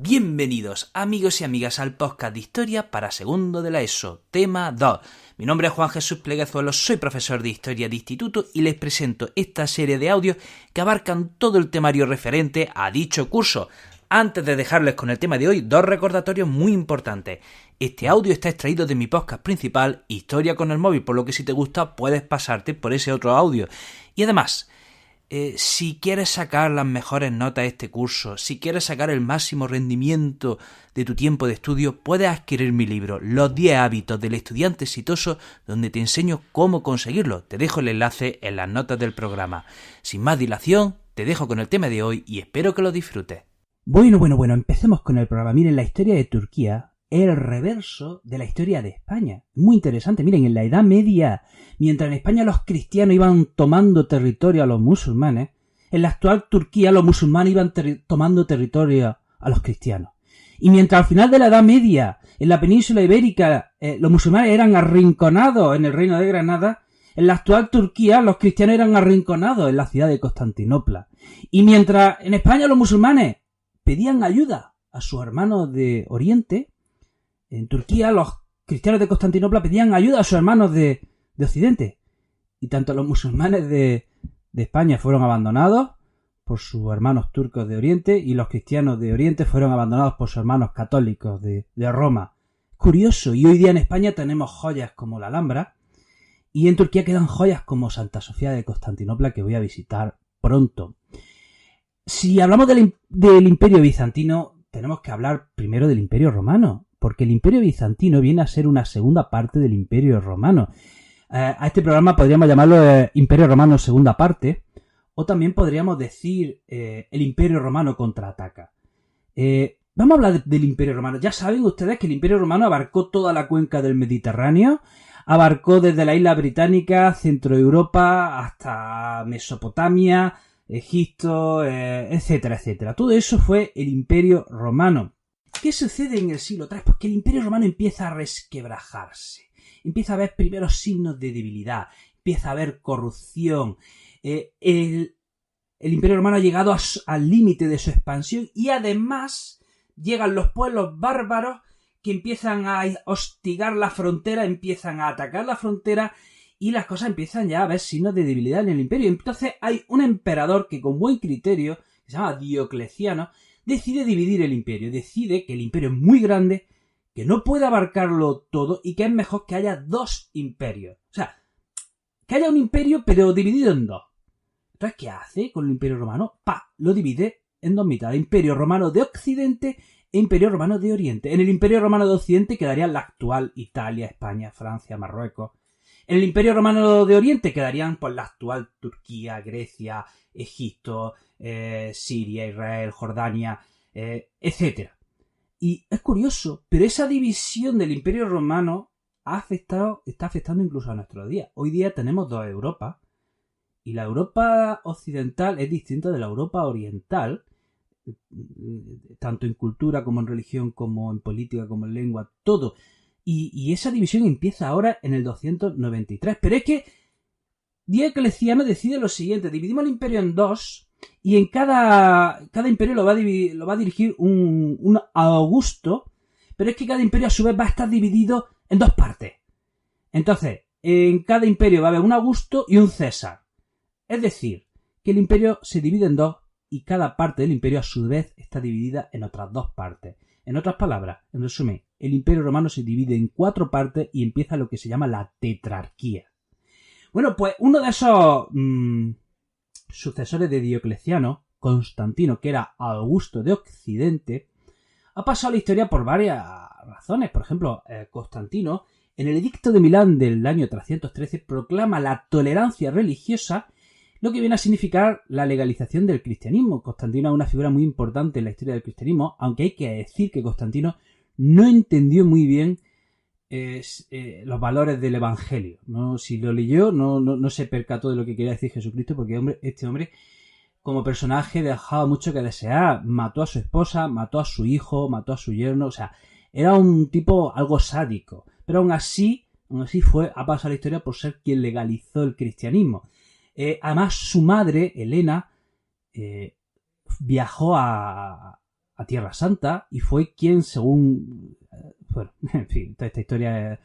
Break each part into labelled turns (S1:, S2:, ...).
S1: Bienvenidos amigos y amigas al podcast de Historia para segundo de la ESO, tema 2. Mi nombre es Juan Jesús Pleguezuelo, soy profesor de Historia de Instituto y les presento esta serie de audios que abarcan todo el temario referente a dicho curso. Antes de dejarles con el tema de hoy, dos recordatorios muy importantes. Este audio está extraído de mi podcast principal, Historia con el móvil, por lo que si te gusta puedes pasarte por ese otro audio. Y además, si quieres sacar las mejores notas de este curso, si quieres sacar el máximo rendimiento de tu tiempo de estudio, puedes adquirir mi libro, Los 10 hábitos del estudiante exitoso, donde te enseño cómo conseguirlo. Te dejo el enlace en las notas del programa. Sin más dilación, te dejo con el tema de hoy y espero que lo disfrutes.
S2: Bueno, empecemos con el programa. Miren, la historia de Turquía es el reverso de la historia de España. Muy interesante. Miren, en la Edad Media, mientras en España los cristianos iban tomando territorio a los musulmanes, en la actual Turquía los musulmanes iban tomando territorio a los cristianos. Y mientras al final de la Edad Media, en la península ibérica, los musulmanes eran arrinconados en el reino de Granada, en la actual Turquía los cristianos eran arrinconados en la ciudad de Constantinopla. Y mientras en España los musulmanes pedían ayuda a sus hermanos de Oriente, en Turquía los cristianos de Constantinopla pedían ayuda a sus hermanos de Occidente. Y tanto los musulmanes de España fueron abandonados por sus hermanos turcos de Oriente y los cristianos de Oriente fueron abandonados por sus hermanos católicos de Roma. Curioso, y hoy día en España tenemos joyas como la Alhambra y en Turquía quedan joyas como Santa Sofía de Constantinopla que voy a visitar pronto. Si hablamos del Imperio Bizantino, tenemos que hablar primero del Imperio Romano, porque el Imperio Bizantino viene a ser una segunda parte del Imperio Romano. A este programa podríamos llamarlo Imperio Romano segunda parte, o también podríamos decir el Imperio Romano contraataca. Vamos a hablar del Imperio Romano. Ya saben ustedes que el Imperio Romano abarcó toda la cuenca del Mediterráneo, abarcó desde la isla británica, Centro Europa, hasta Mesopotamia, Egipto, etcétera, etcétera. Todo eso fue el Imperio Romano. ¿Qué sucede en el siglo III? Pues que el Imperio Romano empieza a resquebrajarse. Empieza a haber primeros signos de debilidad. Empieza a haber corrupción. El Imperio Romano ha llegado al límite de su expansión y además llegan los pueblos bárbaros que empiezan a hostigar la frontera, empiezan a atacar la frontera y las cosas empiezan ya a ver signos de debilidad en el imperio. Entonces hay un emperador que con buen criterio, que se llama Diocleciano, decide dividir el imperio. Decide que el imperio es muy grande, que no puede abarcarlo todo y que es mejor que haya dos imperios. O sea, que haya un imperio pero dividido en dos. Entonces, ¿qué hace con el Imperio Romano? Lo divide en dos mitades. Imperio Romano de Occidente e Imperio Romano de Oriente. En el Imperio Romano de Occidente quedarían la actual Italia, España, Francia, Marruecos. En el Imperio Romano de Oriente quedarían pues la actual Turquía, Grecia, Egipto, Siria, Israel, Jordania, etc. Y es curioso, pero esa división del Imperio Romano está afectando incluso a nuestros días. Hoy día tenemos dos Europas y la Europa occidental es distinta de la Europa oriental, tanto en cultura como en religión, como en política, como en lengua, todo. Y esa división empieza ahora en el 293. Pero es que Diocleciano decide lo siguiente. Dividimos el imperio en dos y en cada imperio lo va a dirigir un Augusto. Pero es que cada imperio a su vez va a estar dividido en dos partes. Entonces, en cada imperio va a haber un Augusto y un César. Es decir, que el imperio se divide en dos y cada parte del imperio a su vez está dividida en otras dos partes. En otras palabras, en resumen, el Imperio Romano se divide en 4 partes y empieza lo que se llama la tetrarquía. Bueno, pues uno de esos sucesores de Diocleciano, Constantino, que era Augusto de Occidente, ha pasado a la historia por varias razones. Por ejemplo, Constantino, en el Edicto de Milán del año 313, proclama la tolerancia religiosa, lo que viene a significar la legalización del cristianismo. Constantino es una figura muy importante en la historia del cristianismo, aunque hay que decir que Constantino no entendió muy bien los valores del Evangelio. ¿No? Si lo leyó, no se percató de lo que quería decir Jesucristo, porque este hombre, como personaje, dejaba mucho que desear. Mató a su esposa, mató a su hijo, mató a su yerno. O sea, era un tipo algo sádico. Pero aún así ha pasado a la historia por ser quien legalizó el cristianismo. Además, su madre, Helena, viajó a a Tierra Santa y fue quien, según... Bueno, en fin, toda esta historia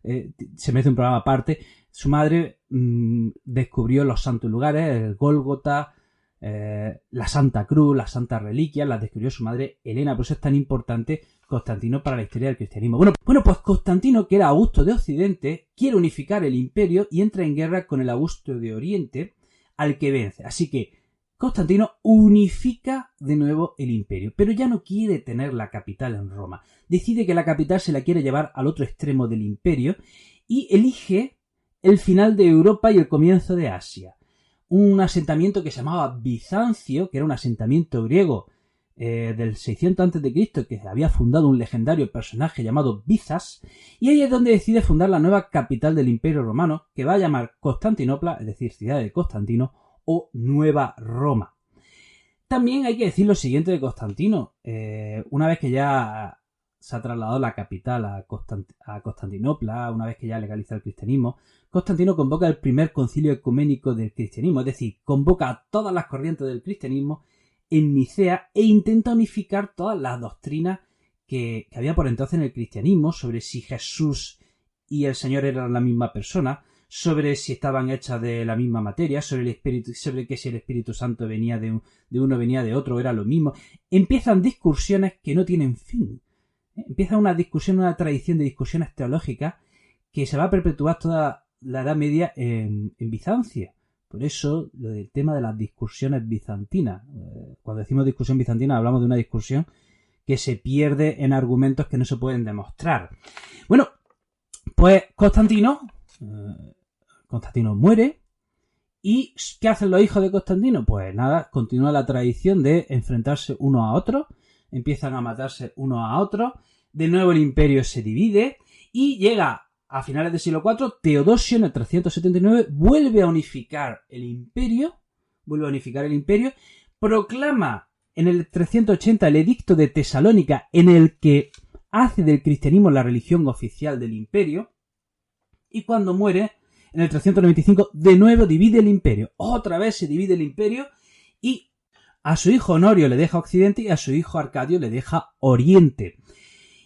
S2: se merece un programa aparte. Su madre descubrió los santos lugares, el Gólgota, la Santa Cruz, las santas reliquias, las descubrió su madre Helena. Por eso es tan importante Constantino para la historia del cristianismo. Bueno, pues Constantino, que era Augusto de Occidente, quiere unificar el imperio y entra en guerra con el Augusto de Oriente, al que vence. Así que Constantino unifica de nuevo el imperio, pero ya no quiere tener la capital en Roma. Decide que la capital se la quiere llevar al otro extremo del imperio y elige el final de Europa y el comienzo de Asia. Un asentamiento que se llamaba Bizancio, que era un asentamiento griego del 600 a.C., que había fundado un legendario personaje llamado Bizas, y ahí es donde decide fundar la nueva capital del Imperio Romano, que va a llamar Constantinopla, es decir, ciudad de Constantino, o Nueva Roma. También hay que decir lo siguiente de Constantino. Una vez que ya se ha trasladado la capital a Constantinopla, una vez que ya legaliza el cristianismo, Constantino convoca el primer concilio ecuménico del cristianismo, es decir, convoca a todas las corrientes del cristianismo en Nicea e intenta unificar todas las doctrinas que había por entonces en el cristianismo sobre si Jesús y el Señor eran la misma persona, sobre si estaban hechas de la misma materia, sobre el espíritu, sobre que si el Espíritu Santo venía de uno, venía de otro, era lo mismo. Empiezan discusiones que no tienen fin. Empieza una discusión, una tradición de discusiones teológicas que se va a perpetuar toda la Edad Media en Bizancio. Por eso, lo del tema de las discusiones bizantinas. Cuando decimos discusión bizantina, hablamos de una discusión que se pierde en argumentos que no se pueden demostrar. Bueno, pues Constantino muere. ¿Y qué hacen los hijos de Constantino? Pues nada, continúa la tradición de enfrentarse unos a otros. Empiezan a matarse unos a otros. De nuevo el imperio se divide. Y llega a finales del siglo IV, Teodosio en el 379 vuelve a unificar el imperio. Proclama en el 380 el edicto de Tesalónica, en el que hace del cristianismo la religión oficial del imperio. Y cuando muere, en el 395, de nuevo divide el imperio. Otra vez se divide el imperio y a su hijo Honorio le deja Occidente y a su hijo Arcadio le deja Oriente.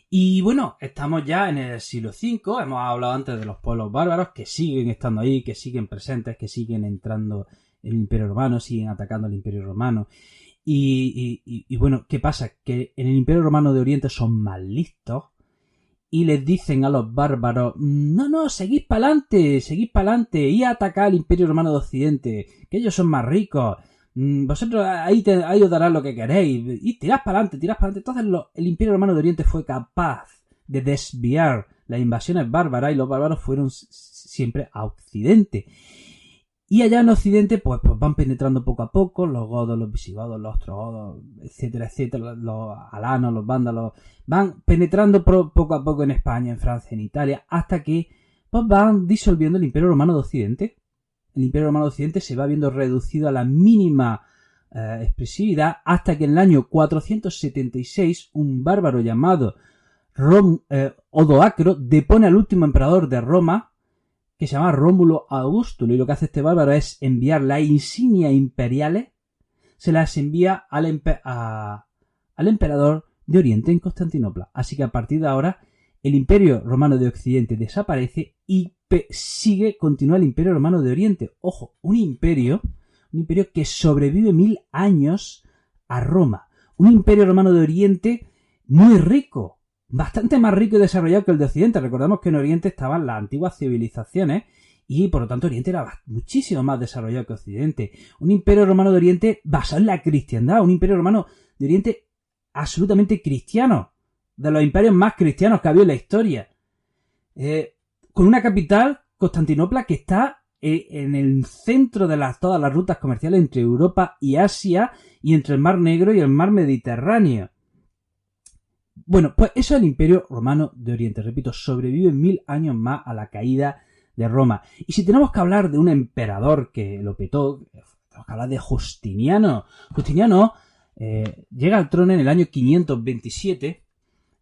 S2: Y bueno, estamos ya en el siglo V, hemos hablado antes de los pueblos bárbaros que siguen estando ahí, que siguen presentes, que siguen entrando en el Imperio Romano, siguen atacando al Imperio Romano. Y bueno, ¿qué pasa? Que en el Imperio Romano de Oriente son más listos y les dicen a los bárbaros, no, seguid para adelante, y atacad al Imperio Romano de Occidente, que ellos son más ricos. Vosotros ahí os darán lo que queréis y tirad para adelante. Entonces el Imperio Romano de Oriente fue capaz de desviar las invasiones bárbaras y los bárbaros fueron siempre a Occidente. Y allá en Occidente pues van penetrando poco a poco los godos, los visigodos, los ostrogodos, etcétera, los alanos, los vándalos, van penetrando poco a poco en España, en Francia, en Italia, hasta que pues van disolviendo el Imperio Romano de Occidente. El Imperio Romano de Occidente se va viendo reducido a la mínima expresividad hasta que en el año 476 un bárbaro llamado Odoacro depone al último emperador de Roma, que se llama Rómulo Augusto, y lo que hace este bárbaro es enviar las insignias imperiales, se las envía al emperador de Oriente en Constantinopla. Así que a partir de ahora el Imperio Romano de Occidente desaparece y continúa el Imperio Romano de Oriente. Ojo, un imperio que sobrevive 1000 años a Roma. Un Imperio Romano de Oriente muy rico, bastante más rico y desarrollado que el de Occidente. Recordemos que en Oriente estaban las antiguas civilizaciones y por lo tanto Oriente era muchísimo más desarrollado que Occidente. Un Imperio Romano de Oriente basado en la cristiandad, un Imperio Romano de Oriente absolutamente cristiano, de los imperios más cristianos que ha habido en la historia. Con una capital, Constantinopla, que está en el centro de todas las rutas comerciales entre Europa y Asia y entre el Mar Negro y el Mar Mediterráneo. Bueno, pues eso es el Imperio Romano de Oriente. Repito, sobrevive 1000 años más a la caída de Roma. Y si tenemos que hablar de un emperador que lo petó, tenemos que hablar de Justiniano. Justiniano llega al trono en el año 527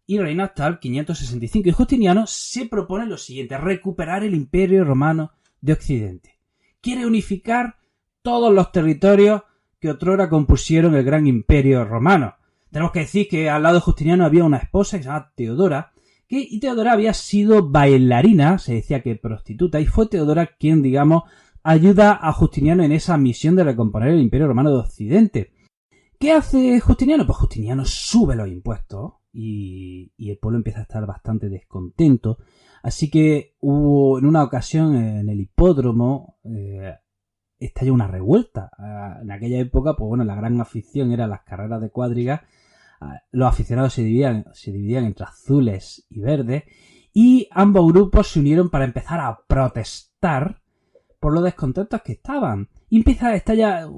S2: y reina hasta el 565. Y Justiniano se propone lo siguiente: recuperar el Imperio Romano de Occidente. Quiere unificar todos los territorios que otrora compusieron el gran Imperio Romano. Tenemos que decir que al lado de Justiniano había una esposa que se llamaba Teodora, y Teodora había sido bailarina, se decía que prostituta, y fue Teodora quien, digamos, ayuda a Justiniano en esa misión de recomponer el Imperio Romano de Occidente. ¿Qué hace Justiniano? Pues Justiniano sube los impuestos y el pueblo empieza a estar bastante descontento. Así que hubo en una ocasión en el hipódromo estalló una revuelta. En aquella época, pues bueno, la gran afición eran las carreras de cuadrigas. Los aficionados se dividían entre azules y verdes y ambos grupos se unieron para empezar a protestar por lo descontentos que estaban. Y empieza a estallar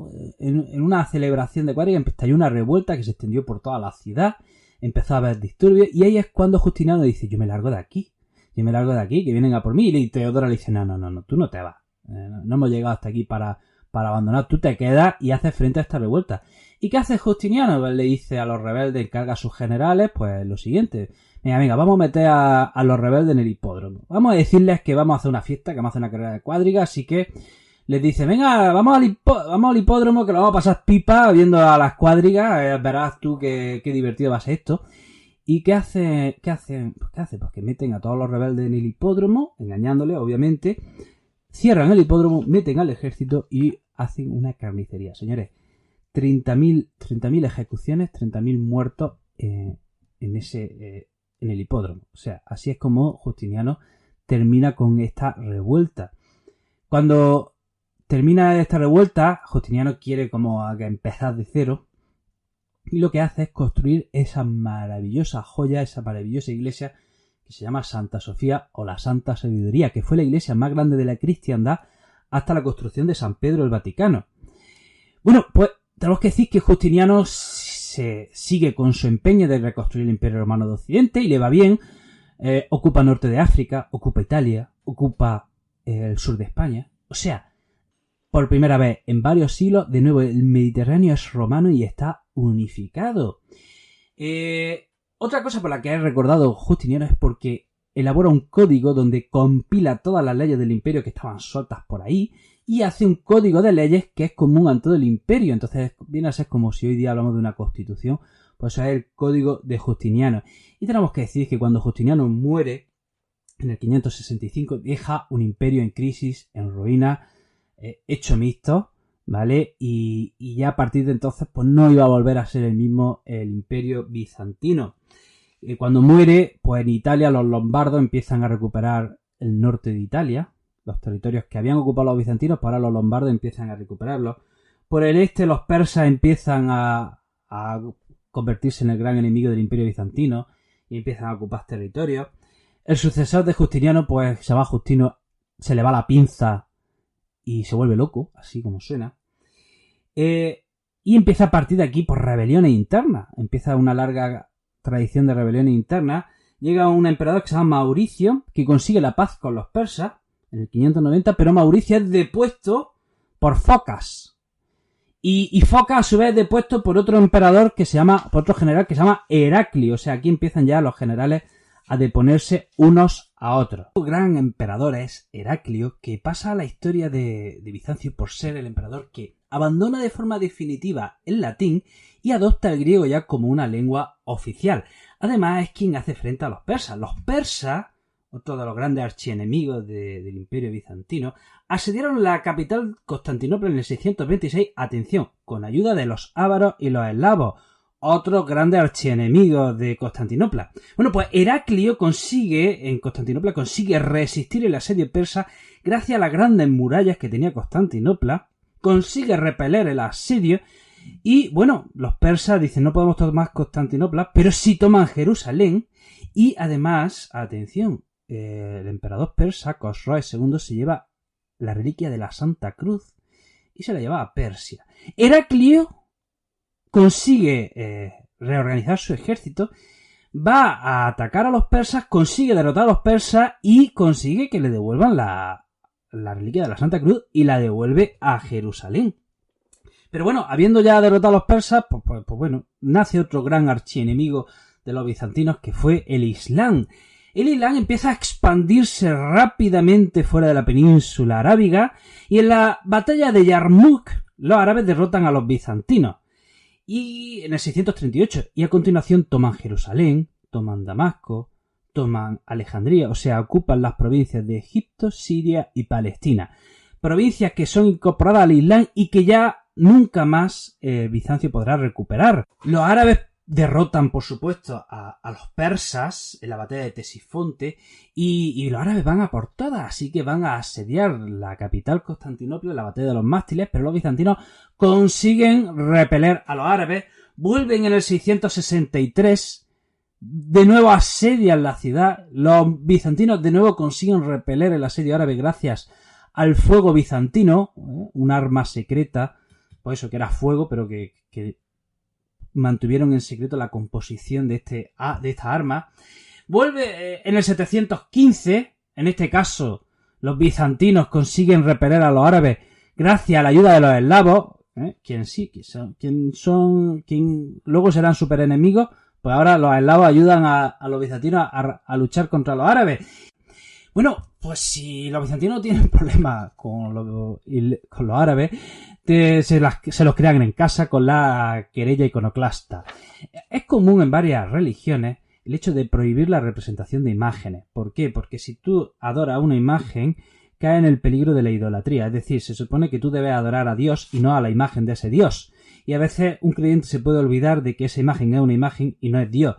S2: en una celebración de cuadrigas, estalló una revuelta que se extendió por toda la ciudad, empezó a haber disturbios y ahí es cuando Justiniano dice, yo me largo de aquí, que vienen a por mí. Y Teodora le dice, no, tú no te vas, no hemos llegado hasta aquí para abandonar, tú te quedas y haces frente a esta revuelta. ¿Y qué hace Justiniano? Pues le dice a los rebeldes, encarga a sus generales, pues lo siguiente, venga, vamos a meter a los rebeldes en el hipódromo, vamos a decirles que vamos a hacer una fiesta, que vamos a hacer una carrera de cuadrigas, así que les dice, venga, vamos al hipódromo que lo vamos a pasar pipa viendo a las cuadrigas, verás tú qué divertido va a ser esto. ¿Y qué hace? Pues que meten a todos los rebeldes en el hipódromo, engañándoles, obviamente, cierran el hipódromo, meten al ejército y hacen una carnicería. Señores, 30.000 ejecuciones, 30.000 muertos en el hipódromo. O sea, así es como Justiniano termina con esta revuelta. Cuando termina esta revuelta, Justiniano quiere como empezar de cero y lo que hace es construir esa maravillosa joya, esa maravillosa iglesia que se llama Santa Sofía o la Santa Sabiduría, que fue la iglesia más grande de la cristiandad hasta la construcción de San Pedro el Vaticano. Bueno, pues tenemos que decir que Justiniano se sigue con su empeño de reconstruir el Imperio Romano de Occidente y le va bien. Ocupa norte de África, ocupa Italia, ocupa el sur de España. O sea, por primera vez en varios siglos, de nuevo el Mediterráneo es romano y está unificado. Otra cosa por la que he recordado Justiniano es porque elabora un código donde compila todas las leyes del imperio que estaban sueltas por ahí y hace un código de leyes que es común a todo el imperio. Entonces viene a ser como si hoy día hablamos de una constitución, pues eso es el código de Justiniano. Y tenemos que decir que cuando Justiniano muere en el 565 deja un imperio en crisis, en ruina, hecho mixto, ¿vale? Y ya a partir de entonces pues no iba a volver a ser el mismo el imperio bizantino. Cuando muere, pues en Italia los lombardos empiezan a recuperar el norte de Italia, los territorios que habían ocupado los bizantinos, pues ahora los lombardos empiezan a recuperarlos. Por el este los persas empiezan a convertirse en el gran enemigo del imperio bizantino y empiezan a ocupar territorios. El sucesor de Justiniano, pues se llama Justino, se le va la pinza y se vuelve loco, así como suena. Y empieza a partir de aquí por rebeliones internas. Empieza una larga tradición de rebeliones internas. Llega un emperador que se llama Mauricio, que consigue la paz con los persas en el 590, pero Mauricio es depuesto por Focas. Y Focas a su vez es depuesto por otro emperador por otro general que se llama Heraclio. O sea, aquí empiezan ya los generales a deponerse unos a otros. Un gran emperador es Heraclio, que pasa a la historia de Bizancio por ser el emperador que abandona de forma definitiva el latín y adopta el griego ya como una lengua oficial. Además es quien hace frente a los persas. Los persas, otro de los grandes archienemigos del imperio bizantino, asediaron la capital Constantinopla en el 626, atención, con ayuda de los ávaros y los eslavos, otros grandes archienemigos de Constantinopla. Bueno, pues Heraclio en Constantinopla consigue resistir el asedio persa gracias a las grandes murallas que tenía Constantinopla, consigue repeler el asedio y, bueno, los persas dicen no podemos tomar Constantinopla, pero sí toman Jerusalén y además, atención, el emperador persa Cosroes II se lleva la reliquia de la Santa Cruz y se la lleva a Persia. Heraclio consigue reorganizar su ejército, va a atacar a los persas, consigue derrotar a los persas y consigue que le devuelvan la reliquia de la Santa Cruz y la devuelve a Jerusalén. Pero bueno, habiendo ya derrotado a los persas, pues bueno, nace otro gran archienemigo de los bizantinos que fue el Islam. El Islam empieza a expandirse rápidamente fuera de la península arábiga y en la batalla de Yarmouk los árabes derrotan a los bizantinos. y en el 638. Y a continuación toman Jerusalén, toman Damasco, toman Alejandría, o sea, ocupan las provincias de Egipto, Siria y Palestina. Provincias que son incorporadas al Islam y que ya nunca más Bizancio podrá recuperar. Los árabes derrotan, por supuesto, a los persas en la batalla de Ctesifonte y los árabes van a por todas, así que van a asediar la capital Constantinopla en la batalla de los mástiles, pero los bizantinos consiguen repeler a los árabes, vuelven en el 663, de nuevo asedian la ciudad, los bizantinos de nuevo consiguen repeler el asedio árabe gracias al fuego bizantino, un arma secreta, pues eso que era fuego, pero que mantuvieron en secreto la composición de esta arma. Vuelve en el 715, en este caso los bizantinos consiguen repeler a los árabes gracias a la ayuda de los eslavos, quien luego serán super enemigos, pues ahora los eslavos ayudan a los bizantinos a luchar contra los árabes. Bueno, pues si los bizantinos tienen problemas con los árabes, se los crean en casa con la querella iconoclasta. Es común en varias religiones el hecho de prohibir la representación de imágenes. ¿Por qué? Porque si tú adoras una imagen, cae en el peligro de la idolatría. Es decir, se supone que tú debes adorar a Dios y no a la imagen de ese Dios. Y a veces un creyente se puede olvidar de que esa imagen es una imagen y no es Dios.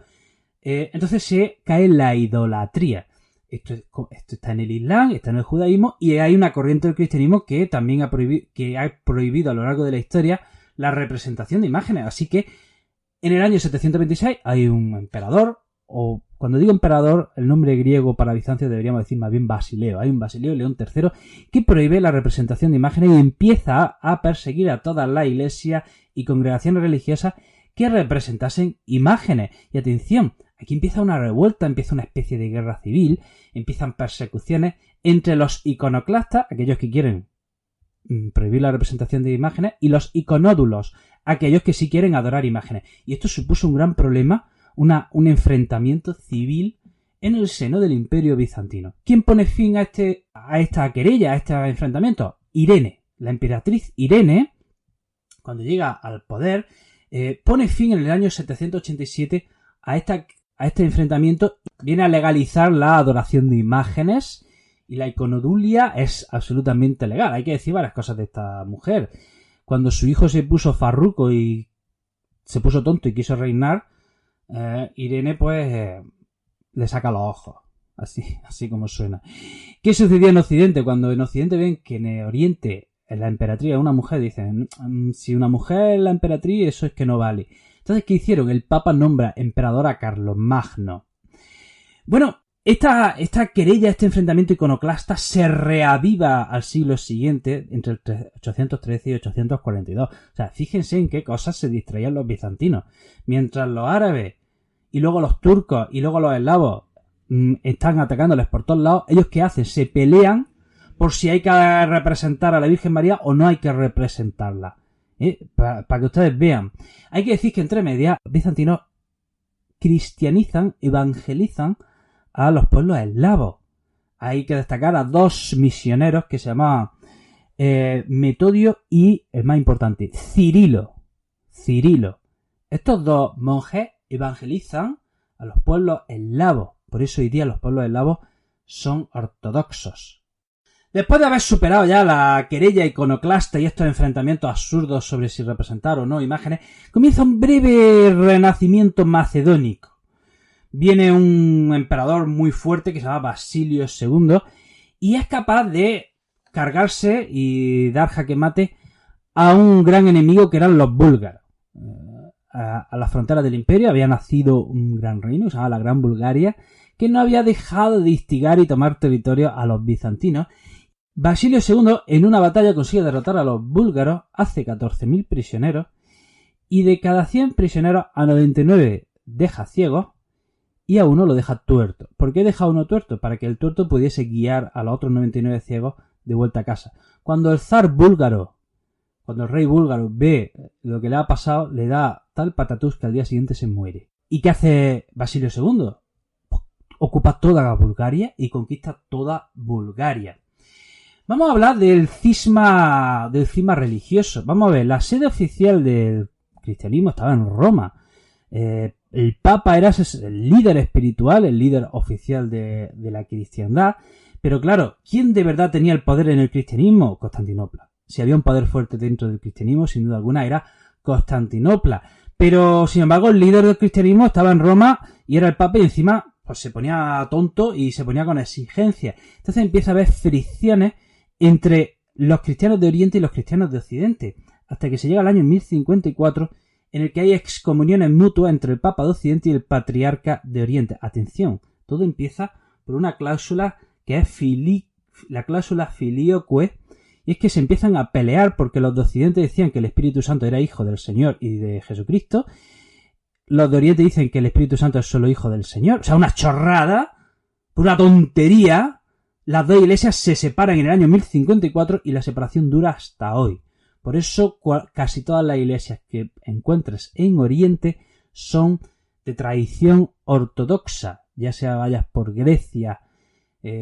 S2: Entonces se cae en la idolatría. Esto está en el Islam, está en el judaísmo y hay una corriente del cristianismo que también ha prohibido a lo largo de la historia la representación de imágenes. Así que en el año 726 hay un emperador, o cuando digo emperador, el nombre griego para Bizancio deberíamos decir más bien Basileo. Hay un Basileo León III que prohíbe la representación de imágenes y empieza a perseguir a todas las iglesias y congregaciones religiosas que representasen imágenes. Y atención, aquí empieza una revuelta, empieza una especie de guerra civil, empiezan persecuciones entre los iconoclastas, aquellos que quieren prohibir la representación de imágenes, y los iconódulos, aquellos que sí quieren adorar imágenes. Y esto supuso un gran problema, un enfrentamiento civil en el seno del Imperio Bizantino. ¿Quién pone fin a esta querella, a este enfrentamiento? Irene. La emperatriz Irene, cuando llega al poder, pone fin en el año 787 a este enfrentamiento, viene a legalizar la adoración de imágenes y la iconodulia es absolutamente legal. Hay que decir varias cosas de esta mujer. Cuando su hijo se puso farruco y se puso tonto y quiso reinar, Irene pues le saca los ojos, así como suena. ¿Qué sucedía en Occidente? Cuando en Occidente ven que en Oriente la emperatriz es una mujer, dicen, si una mujer es la emperatriz, eso es que no vale. Entonces, ¿qué hicieron? El Papa nombra emperador a Carlomagno. Bueno, esta querella, este enfrentamiento iconoclasta se reaviva al siglo siguiente, entre el 813 y 842. O sea, fíjense en qué cosas se distraían los bizantinos. Mientras los árabes, y luego los turcos, y luego los eslavos están atacándoles por todos lados, ¿ellos qué hacen? Se pelean por si hay que representar a la Virgen María o no hay que representarla. Para que ustedes vean. Hay que decir que entre medias los bizantinos cristianizan, evangelizan a los pueblos eslavos. Hay que destacar a dos misioneros que se llamaban Metodio y, el más importante, Cirilo. Estos dos monjes evangelizan a los pueblos eslavos. Por eso hoy día los pueblos eslavos son ortodoxos. Después de haber superado ya la querella iconoclasta y estos enfrentamientos absurdos sobre si representar o no imágenes, comienza un breve renacimiento macedónico. Viene un emperador muy fuerte que se llama Basilio II y es capaz de cargarse y dar jaque mate a un gran enemigo que eran los búlgaros. A la frontera del imperio había nacido un gran reino que se llamaba la Gran Bulgaria, que no había dejado de instigar y tomar territorio a los bizantinos. Basilio II en una batalla consigue derrotar a los búlgaros, hace 14.000 prisioneros y de cada 100 prisioneros a 99 deja ciegos y a uno lo deja tuerto. ¿Por qué deja a uno tuerto? Para que el tuerto pudiese guiar a los otros 99 ciegos de vuelta a casa. Cuando el rey búlgaro ve lo que le ha pasado, le da tal patatús que al día siguiente se muere. ¿Y qué hace Basilio II? Ocupa toda Bulgaria y conquista toda Bulgaria. Vamos a hablar del cisma religioso. Vamos a ver, la sede oficial del cristianismo estaba en Roma. El Papa era el líder espiritual, el líder oficial de la cristiandad. Pero claro, ¿quién de verdad tenía el poder en el cristianismo? Constantinopla. Si había un poder fuerte dentro del cristianismo, sin duda alguna, era Constantinopla. Pero, sin embargo, el líder del cristianismo estaba en Roma y era el Papa, y encima pues se ponía tonto y se ponía con exigencias. Entonces empieza a haber fricciones entre los cristianos de Oriente y los cristianos de Occidente, hasta que se llega al año 1054, en el que hay excomuniones mutuas entre el Papa de Occidente y el Patriarca de Oriente. Atención, todo empieza por una cláusula que es la cláusula filioque, y es que se empiezan a pelear porque los de Occidente decían que el Espíritu Santo era hijo del Señor y de Jesucristo. Los de Oriente dicen que el Espíritu Santo es solo hijo del Señor. O sea, una chorrada, una tontería. Las dos iglesias se separan en el año 1054 y la separación dura hasta hoy. Por eso casi todas las iglesias que encuentres en Oriente son de tradición ortodoxa. Ya sea vayas por Grecia,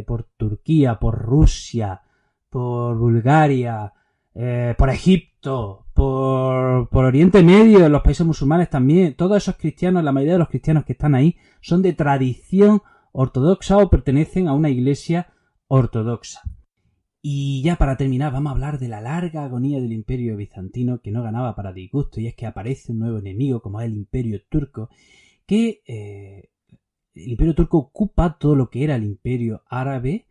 S2: por Turquía, por Rusia, por Bulgaria, por Egipto, por Oriente Medio, en los países musulmanes también. Todos esos cristianos, la mayoría de los cristianos que están ahí, son de tradición ortodoxa o pertenecen a una iglesia ortodoxa. Y ya para terminar, vamos a hablar de la larga agonía del Imperio Bizantino, que no ganaba para disgusto, y es que aparece un nuevo enemigo como es el Imperio Turco, que el Imperio Turco ocupa todo lo que era el Imperio Árabe.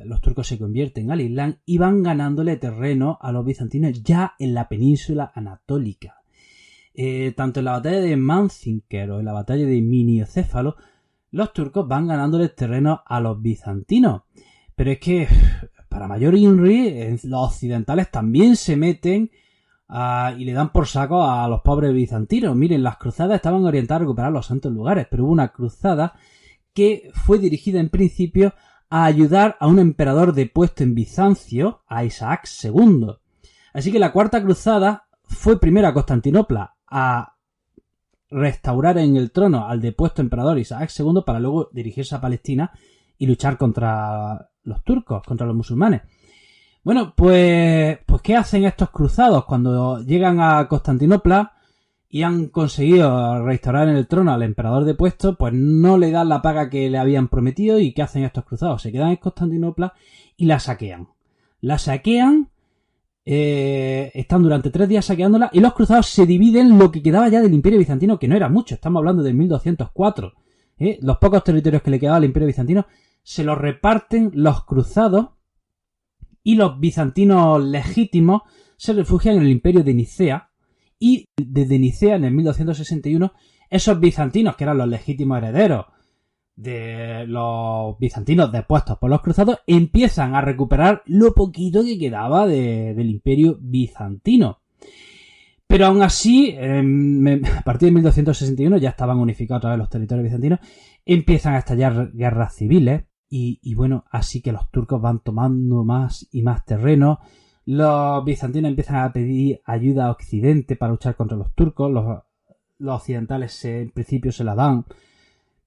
S2: Los turcos se convierten al Islam y van ganándole terreno a los bizantinos ya en la península anatólica. Tanto en la batalla de Manzikert o en la batalla de Miniocéfalo, los turcos van ganándole terreno a los bizantinos. Pero es que, para mayor INRI, los occidentales también se meten y le dan por saco a los pobres bizantinos. Miren, las cruzadas estaban orientadas a recuperar los santos lugares, pero hubo una cruzada que fue dirigida en principio a ayudar a un emperador depuesto en Bizancio, a Isaac II. Así que la Cuarta Cruzada fue primero a Constantinopla a restaurar en el trono al depuesto emperador Isaac II para luego dirigirse a Palestina y luchar contra los turcos, contra los musulmanes. Bueno, pues ¿qué hacen estos cruzados cuando llegan a Constantinopla y han conseguido restaurar en el trono al emperador depuesto? Pues no le dan la paga que le habían prometido. ¿Y qué hacen estos cruzados? Se quedan en Constantinopla y la saquean. La saquean, están durante 3 días saqueándola, y los cruzados se dividen lo que quedaba ya del Imperio Bizantino, que no era mucho, estamos hablando de 1204. Los pocos territorios que le quedaba al Imperio Bizantino se los reparten los cruzados, y los bizantinos legítimos se refugian en el Imperio de Nicea. Y desde Nicea, en el 1261, esos bizantinos, que eran los legítimos herederos de los bizantinos depuestos por los cruzados, empiezan a recuperar lo poquito que quedaba del Imperio Bizantino. Pero aún así, a partir de 1261 ya estaban unificados otra vez los territorios bizantinos, empiezan a estallar guerras civiles, y bueno, así que los turcos van tomando más y más terreno. Los bizantinos empiezan a pedir ayuda a Occidente para luchar contra los turcos. Los occidentales en principio se la dan,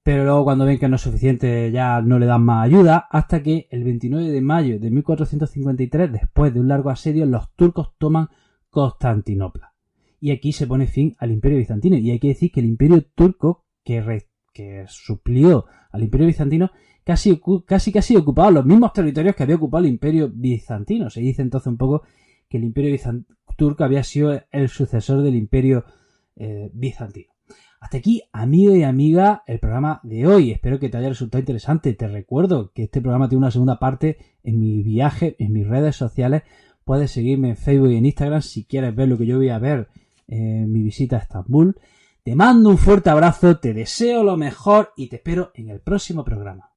S2: pero luego cuando ven que no es suficiente ya no le dan más ayuda, hasta que el 29 de mayo de 1453, después de un largo asedio, los turcos toman Constantinopla. Y aquí se pone fin al Imperio Bizantino. Y hay que decir que el Imperio Turco, que suplió al Imperio Bizantino, casi ocupaba los mismos territorios que había ocupado el Imperio Bizantino. Se dice entonces un poco que el Imperio Turco había sido el sucesor del Imperio Bizantino. Hasta aquí, amigo y amiga, el programa de hoy. Espero que te haya resultado interesante. Te recuerdo que este programa tiene una segunda parte en mi viaje, en mis redes sociales. Puedes seguirme en Facebook y en Instagram si quieres ver lo que yo voy a ver en mi visita a Estambul. Te mando un fuerte abrazo, te deseo lo mejor y te espero en el próximo programa.